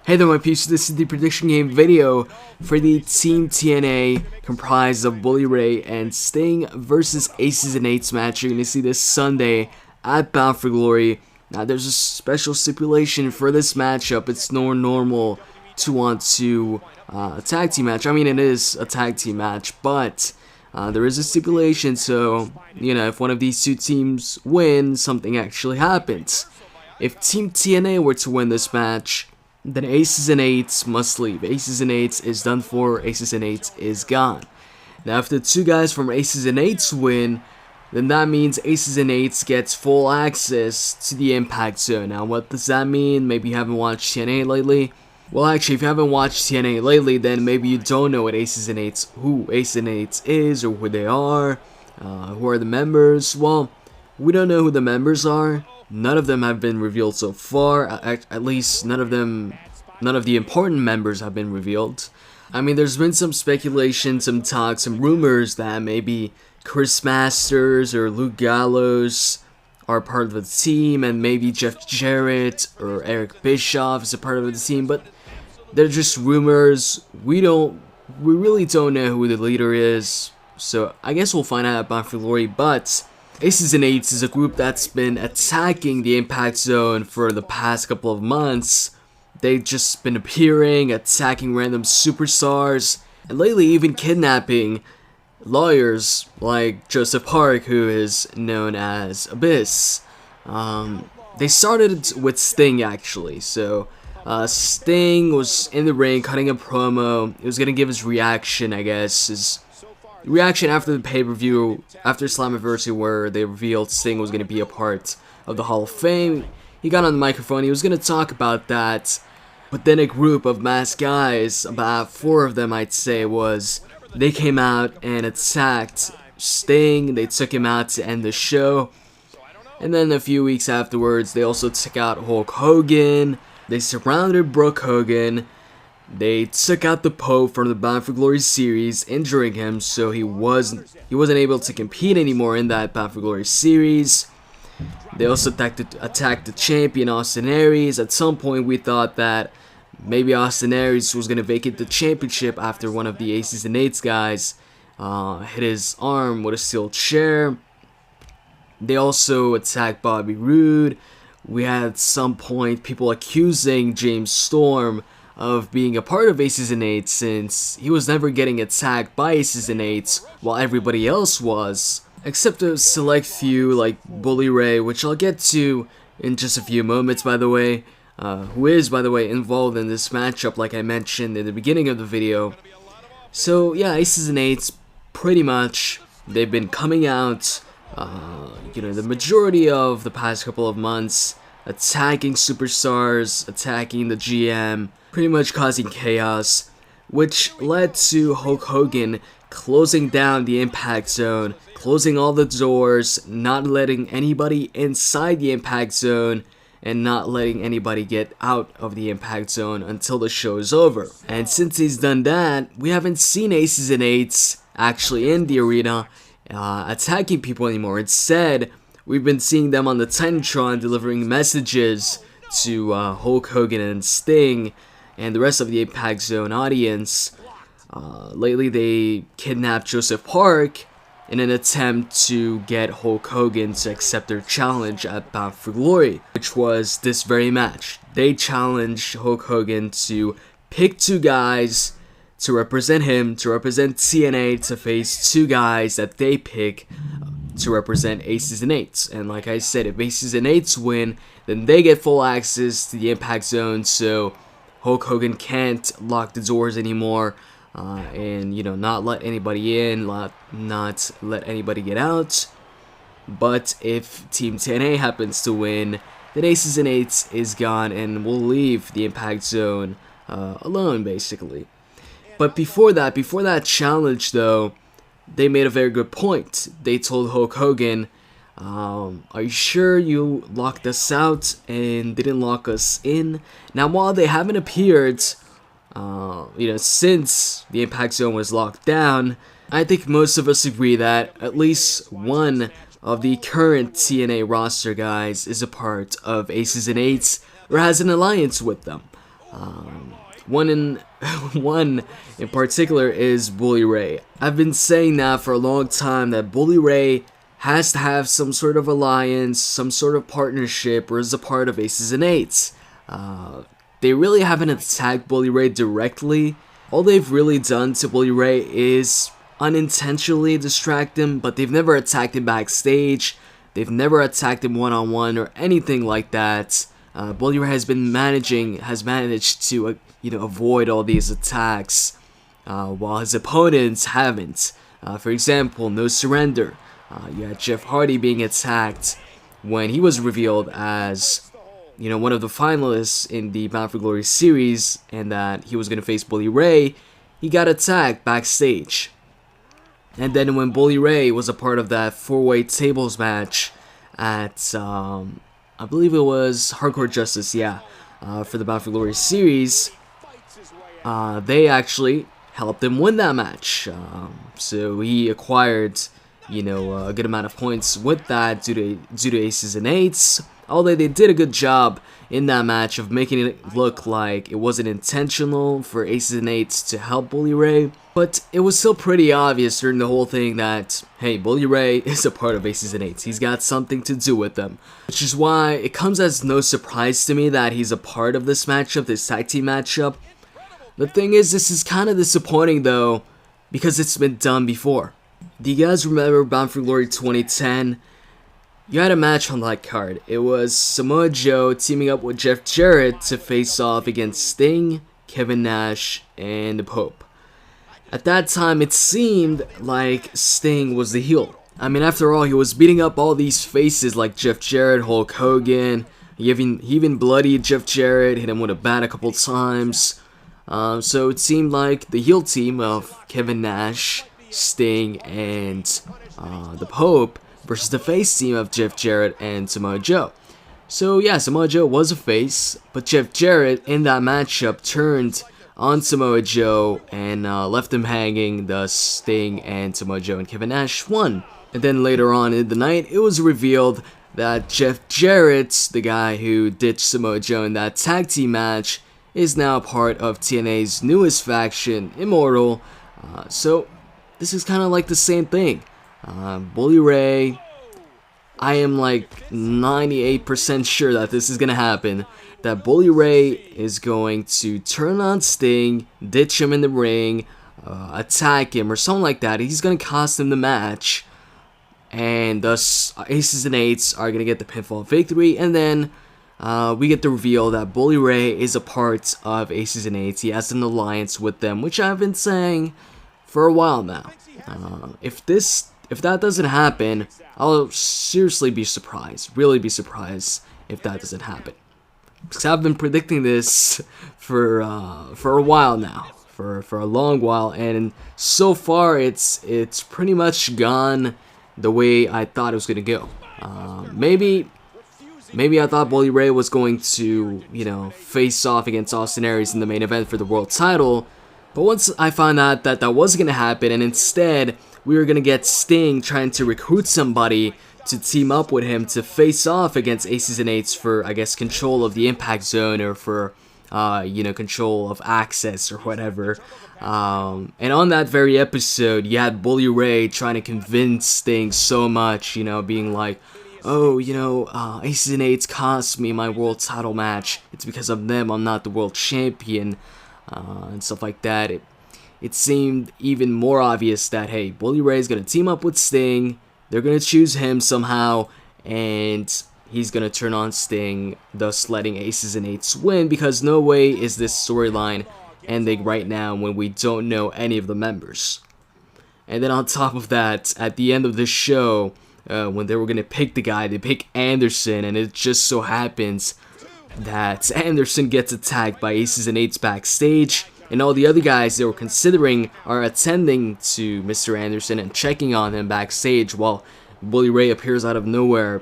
Hey there my peeps, this is the prediction game video for the Team TNA comprised of Bully Ray and Sting versus Aces and Eights match. You're going to see this Sunday at Bound for Glory. Now there's a special stipulation for this matchup. It's no normal 2-on-2 tag team match. I mean, it is a tag team match, but there is a stipulation, so you know, if one of these two teams win, something actually happens. If Team TNA were to win this match, then Aces and Eights must leave. Aces and Eights is done for. Aces and Eights is gone. Now, if the two guys from Aces and Eights win, then that means Aces and Eights gets full access to the Impact Zone. Now, what does that mean? Maybe you haven't watched TNA lately. Well, actually, if you haven't watched TNA lately, then maybe you don't know what Aces and Eights, who Aces and Eights is, or who they are, who are the members. Well, we don't know who the members are. None of them have been revealed so far. At least none of the important members have been revealed. I mean, there's been some speculation, some talk, some rumors that maybe Chris Masters or Luke Gallows are part of the team, and maybe Jeff Jarrett or Eric Bischoff is a part of the team, but they're just rumors. We really don't know who the leader is, so I guess we'll find out about for Glory. But Aces and Eights is a group that's been attacking the Impact Zone for the past couple of months. They've just been appearing, attacking random superstars, and lately even kidnapping lawyers like Joseph Park, who is known as Abyss. They started with Sting, actually. So Sting was in the ring cutting a promo. He was going to give his reaction, I guess, his reaction after the pay-per-view, after Slammiversary, where they revealed Sting was going to be a part of the Hall of Fame. He got on the microphone, he was going to talk about that, but then a group of masked guys, about 4 of them I'd say they came out and attacked Sting. They took him out to end the show, and then a few weeks afterwards, they also took out Hulk Hogan. They surrounded Brooke Hogan. They took out the Pope from the Bound for Glory series, injuring him, so he wasn't able to compete anymore in that Bound for Glory series. They also attacked the champion, Austin Aries. At some point, we thought that maybe Austin Aries was going to vacate the championship after one of the Aces and Eights guys hit his arm with a steel chair. They also attacked Bobby Roode. We had at some point people accusing James Storm of being a part of Aces and Eights, since he was never getting attacked by Aces and Eights while everybody else was, except a select few like Bully Ray, which I'll get to in just a few moments, by the way, who is, by the way, involved in this matchup like I mentioned in the beginning of the video. So yeah, Aces and Eights, pretty much, they've been coming out, the majority of the past couple of months, attacking superstars, attacking the GM, pretty much causing chaos, which led to Hulk Hogan closing down the Impact Zone, closing all the doors, not letting anybody inside the Impact Zone, and not letting anybody get out of the Impact Zone until the show is over. And since he's done that, we haven't seen Aces and Eights actually in the arena attacking people anymore. Instead, we've been seeing them on the Titantron delivering messages to Hulk Hogan and Sting and the rest of the Impact Zone audience. Lately, they kidnapped Joseph Park in an attempt to get Hulk Hogan to accept their challenge at Bound for Glory, which was this very match. They challenged Hulk Hogan to pick 2 guys to represent him, to represent TNA, to face 2 guys that they pick to represent Aces and Eights. And like I said, if Aces and Eights win, then they get full access to the Impact Zone, so Hulk Hogan can't lock the doors anymore, and not let anybody in, not let anybody get out. But if Team TNA happens to win, then Aces and Eights is gone and will leave the Impact Zone alone, basically. But before that challenge, though, they made a very good point. They told Hulk Hogan, are you sure you locked us out and didn't lock us in? Now, while they haven't appeared, since the Impact Zone was locked down, I think most of us agree that at least one of the current TNA roster guys is a part of Aces and Eights or has an alliance with them. One in one in particular is Bully Ray. I've been saying that for a long time, that Bully Ray has to have some sort of alliance, some sort of partnership, or is a part of Aces and Eights. They really haven't attacked Bully Ray directly. All they've really done to Bully Ray is unintentionally distract him, but they've never attacked him backstage. They've never attacked him one-on-one or anything like that. Bully Ray has managed to avoid all these attacks, while his opponents haven't. For example, No Surrender. You had Jeff Hardy being attacked when he was revealed as one of the finalists in the Bound for Glory series, and that he was going to face Bully Ray. He got attacked backstage. And then when Bully Ray was a part of that 4-way tables match at, I believe it was Hardcore Justice, for the Bound for Glory series, they actually helped him win that match. So he acquired, a good amount of points with that due to Aces and Eights. Although they did a good job in that match of making it look like it wasn't intentional for Aces and Eights to help Bully Ray. But it was still pretty obvious during the whole thing that, hey, Bully Ray is a part of Aces and Eights. He's got something to do with them. Which is why it comes as no surprise to me that he's a part of this matchup, this tag team matchup. The thing is, this is kind of disappointing though, because it's been done before. Do you guys remember Bound for Glory 2010? You had a match on that card. It was Samoa Joe teaming up with Jeff Jarrett to face off against Sting, Kevin Nash, and the Pope. At that time, it seemed like Sting was the heel. I mean, after all, he was beating up all these faces like Jeff Jarrett, Hulk Hogan. He even bloodied Jeff Jarrett, hit him with a bat a couple times. So it seemed like the heel team of Kevin Nash, Sting, and the Pope versus the face team of Jeff Jarrett and Samoa Joe. So yeah, Samoa Joe was a face, but Jeff Jarrett in that matchup turned on Samoa Joe and left him hanging. Thus, Sting and Samoa Joe and Kevin Nash won. And then later on in the night, it was revealed that Jeff Jarrett, the guy who ditched Samoa Joe in that tag team match, is now part of TNA's newest faction, Immortal. So this is kind of like the same thing. Bully Ray, I am like 98% sure that this is going to happen. That Bully Ray is going to turn on Sting, ditch him in the ring, attack him or something like that. He's going to cost him the match. And thus, Aces and Eights are going to get the pinfall victory. And then we get the reveal that Bully Ray is a part of Aces and Eights. He has an alliance with them, which I've been saying for a while now. If that doesn't happen, I'll seriously be surprised, really be surprised if that doesn't happen. Because I've been predicting this for a while now, for a long while, and so far it's pretty much gone the way I thought it was gonna go. Maybe I thought Bully Ray was going to face off against Austin Aries in the main event for the world title, but once I found out that that wasn't gonna happen, and instead we were gonna get Sting trying to recruit somebody to team up with him to face off against Aces and Eights for, I guess, control of the Impact Zone, or for, control of access or whatever. And on that very episode, you had Bully Ray trying to convince Sting so much, being like, oh, Aces and Eights cost me my world title match. It's because of them I'm not the world champion, and stuff like that. It seemed even more obvious that, hey, Bully Ray is going to team up with Sting. They're going to choose him somehow, and he's going to turn on Sting, thus letting Aces and Eights win, because no way is this storyline ending right now when we don't know any of the members. And then on top of that, at the end of the show, when they were going to pick the guy, they pick Anderson, and it just so happens that Anderson gets attacked by Aces and Eights backstage. And all the other guys they were considering are attending to Mr. Anderson and checking on him backstage, while Bully Ray appears out of nowhere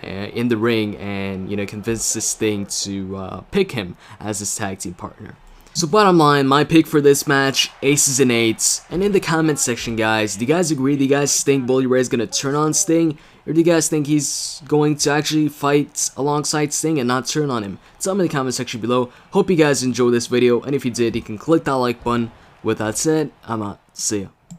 in the ring and convinces Sting to pick him as his tag team partner. So bottom line, my pick for this match, aces and eights. And in the comment section, guys, do you guys agree? Do you guys think Bully Ray is going to turn on Sting? Or do you guys think he's going to actually fight alongside Sting and not turn on him? Tell me in the comment section below. Hope you guys enjoyed this video, and if you did, you can click that like button. With that said, I'm out. See ya.